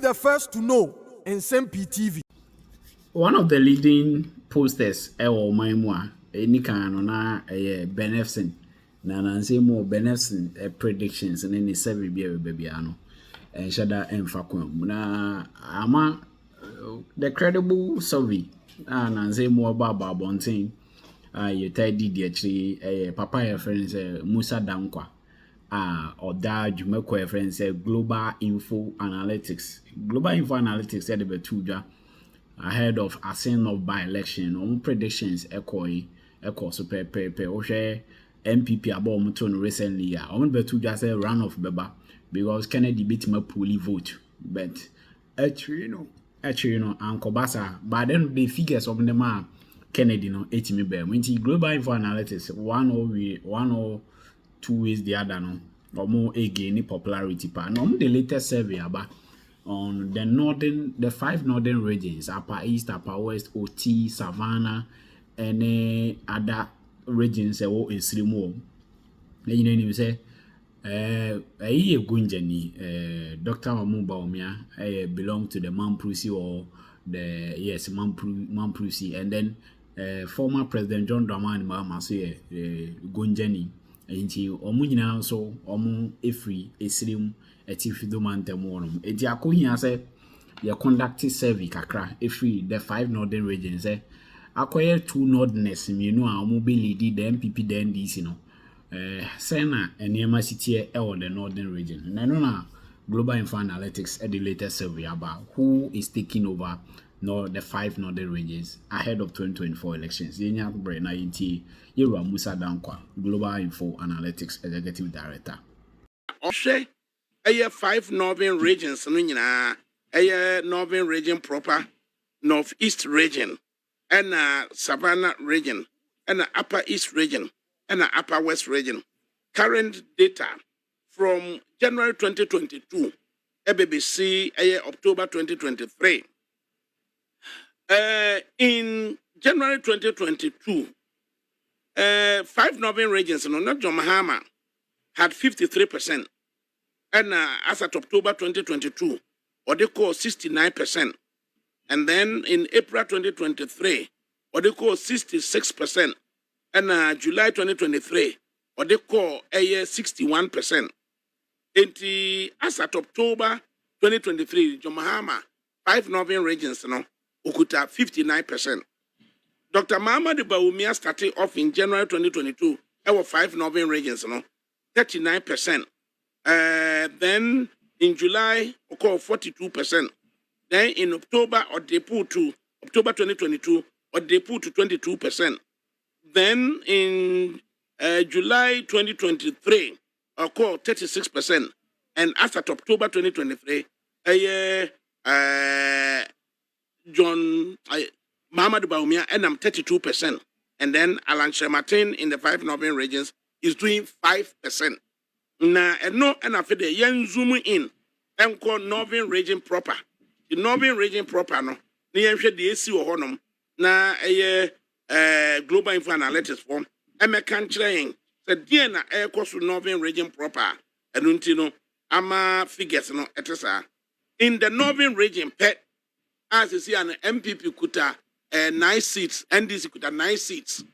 the first to know. Nsem-Pii TV. One of the leading posters Maimwa, any kind na beneficent. Na nansi mo beneficent predictions and any seven baby ano. And shada emfakum. Na ama the credible survey. Nansi mo about bonting. You tell Didi actually papa your friends Musa Dankwa. Or that you make your friends Global Info Analytics. Global Info Analytics said the two ahead of ascent of by-election. On predictions echo super pepe. MPP about Muton recently. I want to just say run off beba because Kennedy beat my poorly vote. But actually, you know, Uncle Bassa. But then the figures of them are Kennedy no 80 me bear. When Global Info Analytics 102 ways the other no or more again popularity pa. No the latest survey about on the five northern regions, Upper East, Upper West, OT, Savannah, and other regions in Slimu. Then you say a Gunjani, Dr. Bawumia belong to the Nsem-Pii or the Nsem-Pii, and then former President John Dramani Mahama say Gunjani. Inti omunyina so omu efri esrim etifido mantemonum enti akohia se ye conduct survey kakra efri the five northern regions akoye two northerners mienu a omu be lead the MPP the NDC no sena eniema sitie e the northern region na Global Info Analytics the latest survey about who is taking over the five northern regions ahead of 2024 elections. Yenya Brena Inti Yeru Musa Dankwa, Global Info Analytics Executive Director. Oshe, five northern regions, northern region proper, northeast region, and Savannah region, and upper east region, and upper west region. Current data from January 2022, BBC, October 2023. In January 2022, five northern regions, not John Mahama, had 53%. And as at October 2022, what they call 69%. And then in April 2023, what they call 66%. And July 2023, what they call 61%. And as at October 2023, John Mahama, five northern regions, Okuta 59%. Dr. Muhammad Bawumia started off in January 2022. There were five northern regions, 39%. Then in July, we call 42%. Then in October, or they put to October 2022, or they put to 22%. Then in July 2023, I call 36%. And as at October 2023, Muhammad Bawumia and I'm 32%. And then Alan Martin in the five northern regions is doing 5%. Na and after the young zoom in and call northern region proper. The northern region proper no. Ni the AC or honum na Global Info Analytics form. American train said Diana air course northern region proper. And untino ama figures no etesa. In the northern region pet as you see an MPP kuta 9 seats, NDC kuta 9 seats.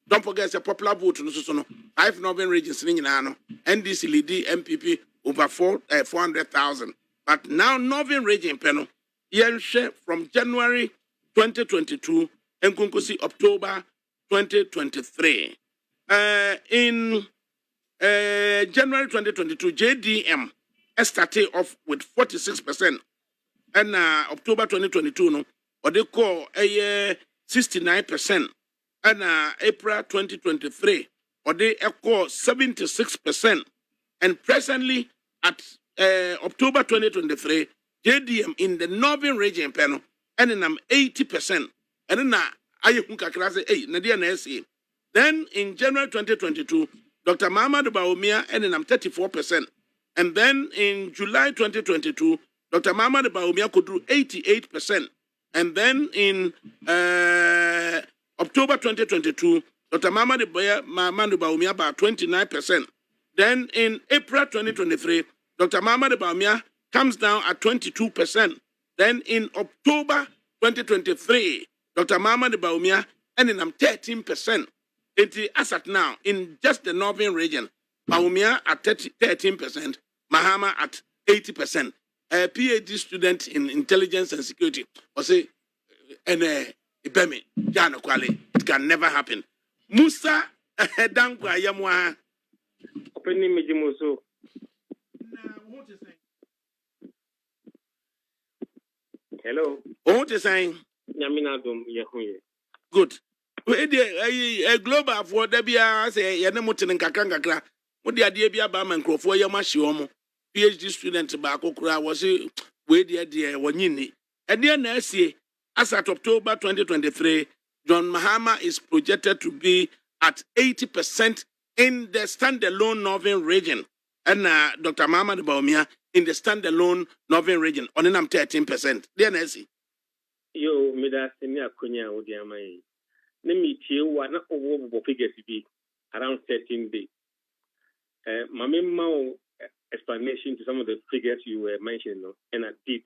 Don't forget it's a popular vote no five northern regions in NDC lead MPP over 400,000. But now northern region panel share from January 2022 and Kunkusi October 2023. In January 2022, JDM started off with 46%. And October 2022, no, what they call 69%. And April 2023, what they call 76%. And presently, at October 2023, JDM in the northern region panel, and then I'm 80%. And then Ayɛka class Nadia Nesi. Then in January 2022, Dr. Muhammad Bawumia, and then I'm 34%. And then in July 2022, Dr. Muhammad Bawumia could do 88%. And then in October 2022, Dr. Muhammad Bawumia about 29%. Then in April 2023, Dr. Muhammad Bawumia comes down at 22%. Then in October 2023, Dr. Mahama de Bawumia ended up 13%. As at now, in just the northern region, Bawumia at 13%, Mahama at 80%. A PhD student in intelligence and security was say, and Ibemi, Jano Kwale, it can never happen. Musa Dankwa Yamwa. Opening Mijimuso. Hello. What you saying? Yamina Dum Yahuye. Good. A global for Debia say Yanamutin and Kakanga. What the idea be about Mancroft for Yamashiomo? PhD student Bakokura was where the idea Wanini. And then as at October 2023, John Mahama is projected to be at 80% in the standalone northern region. And Dr. Mahama de Bawumia in the standalone northern region, on 13%. Dear Nancy. Yo, Mida Senia Kunya Odiamai. Nemi Tia, not over figures be around 13 days. Mamma explanation to some of the figures you were mentioning, and I did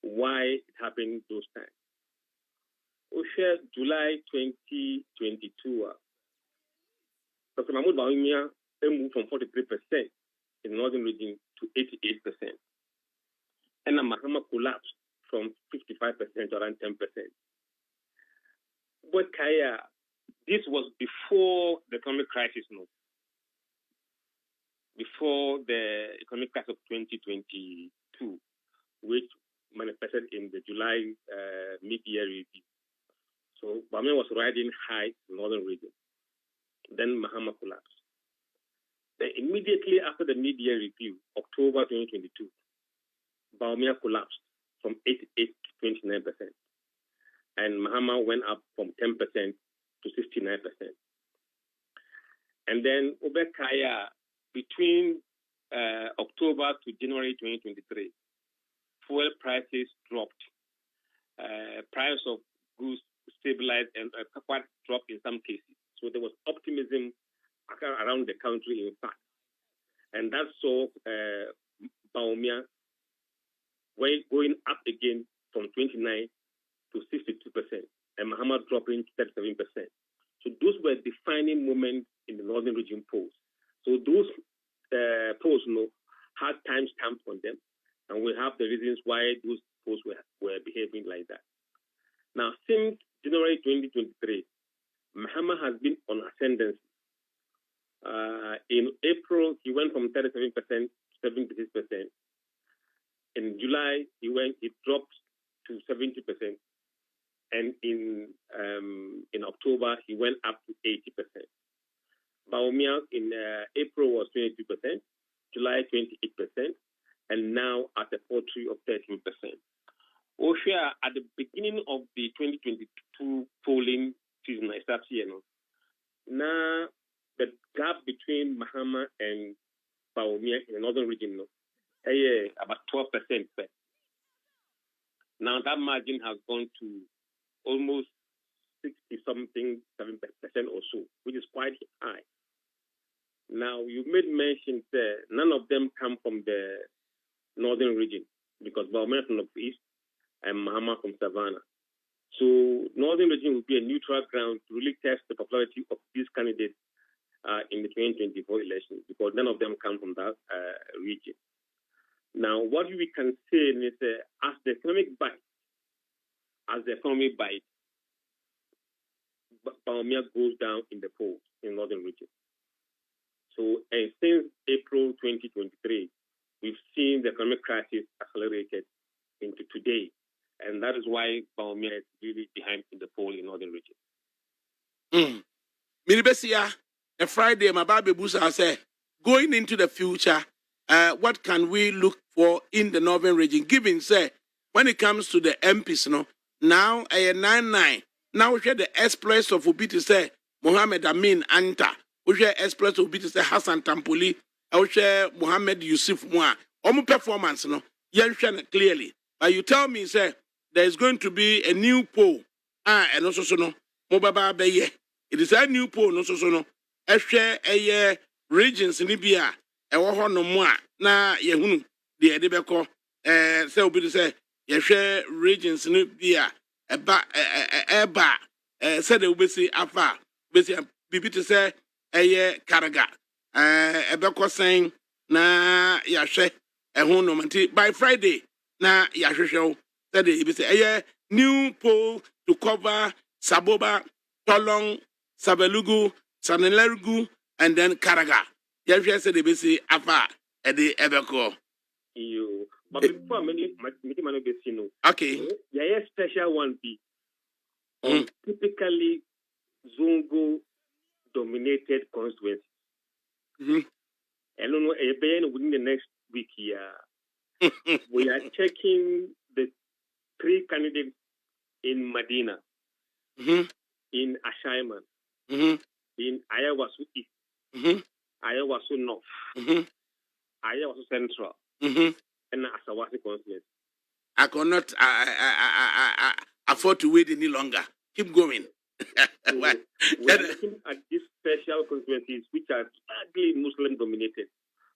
why it happened those times. Osha July 2022, Dr. Mahmoud Bawumia moved from 43% in the northern region to 88%. And Mahama collapsed from 55% to around 10%. But Kaya, this was before the economic crisis, no? Before the economic crisis of 2022, which manifested in the July mid-year review. So Bawumia was riding high in the northern region. Then Mahama collapsed. Then immediately after the mid-year review, October 2022, Bawumia collapsed from 88 to 29%. And Mahama went up from 10% to 69%. And then Obekaya, between October to January 2023, fuel prices dropped. Price of goods stabilized and quite dropped in some cases. So there was optimism around the country, in fact. And that saw Bawumia going up again from 29 to 62%, and Mahama dropping to 37%. So those were defining moments in the northern region polls. So those polls had timestamps on them, and we have the reasons why those polls were behaving like that. Now, since January 2023, Mahama has been on ascendancy. In April, he went from 37% to 76%. In July, he dropped to 70%. And in October, he went up to 80%. Bawumia in April was 22%, July 28%, and now at a poultry of 13%. Osha, at the beginning of the 2022 polling season, I start here now the gap between Mahama and Bawumia in the northern region, about 12%. Now that margin has gone to almost 60-something, 7% or so, which is quite high. Now, you made mention that none of them come from the northern region, because Bawumia from the east and Mahama from Savannah. So, northern region will be a neutral ground to really test the popularity of these candidates in the 2024 election, because none of them come from that region. Now, what we can say is as the economy bites, Bawumia goes down in the polls in northern region. So, and since April 2023, we've seen the economic crisis accelerated into today, and that is why Bawumia is really behind in the poll in northern region. Miribesia, a Friday, my baby Busa said, going into the future, what can we look for in the northern region? Given, say, when it comes to the MPs, now a 9-9. Now we share the exploits of Obi to say Mohammed Amin Anta. We share exploits of Obi to say Hassan Tampoli. We share Mohammed Yusuf Moa. Omu performance, you share clearly. But you tell me, say, there is going to be a new poll. And also Mobaba Beye. It is a new poll, no so. I share a regions in Libya. No more. Na yehunu the edebeko say Obi to say yɛhwɛ regions no bi a ɛba sɛde wobɛsi afa bɛsi biribi te sɛ ɛyɛ Karaga ɛbɛkɔ sɛn na yɛahwɛ ɛho nom nti by Friday na yɛahwehwɛ wo sɛde yɛbɛsi ɛyɛ new pole to cover Saboba, Tolong, Sabelugu, Sanelerugu, and then Karaga. Yɛhwɛ sɛde yɛbɛsi afa ɛde ɛbɛkɔ. But before many okay. Yeah, special one be typically Zongo dominated constituencies. I don't know, within the next week here, we are checking the 3 candidates in Medina, in Ashaiman, in Ayawasu East, Ayawasu North, Ayawasu Central, and Asawasi constituency. I cannot afford to wait any longer. Keep going. We are looking at these special constituencies, which are largely Muslim dominated,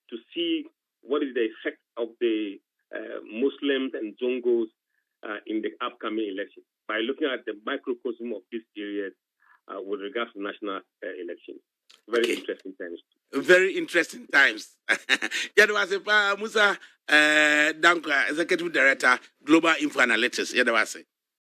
to see what is the effect of the Muslims and Zongos in the upcoming election by looking at the microcosm of this period with regards to national elections. Very interesting times. Very interesting times. Yadawase Musa Dankwa, Executive Director, Global Info Analytics. Yadawase.